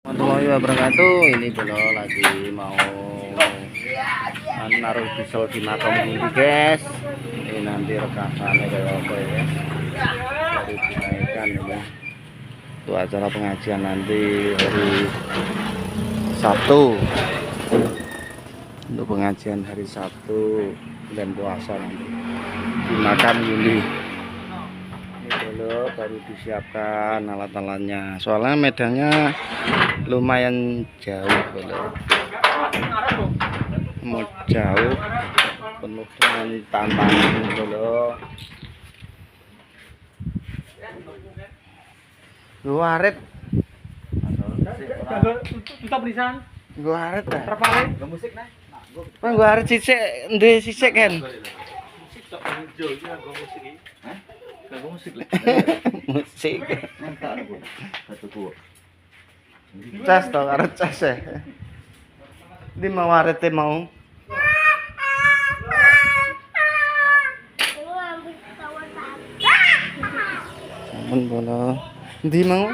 Warahmatullahi wabarakatuh. Ini beliau lagi mau naruh pisau di makam ini guys. Ini nanti rekamannya kayak apa ya, dari dinaikkan ini. Itu acara pengajian nanti hari Sabtu. Untuk pengajian hari Sabtu dan puasa nanti di makam Yuli. Dulu baru disiapkan alat-alatnya, soalnya medannya lumayan jauh belum mau jauh, penuh dengan tantangan dulu. Gua arit tutup lisan gua arit terpaling musik nah gua arit sisik ndek sisik kan musik cas tau arit cas ya di mau arete mau ampun bola di mau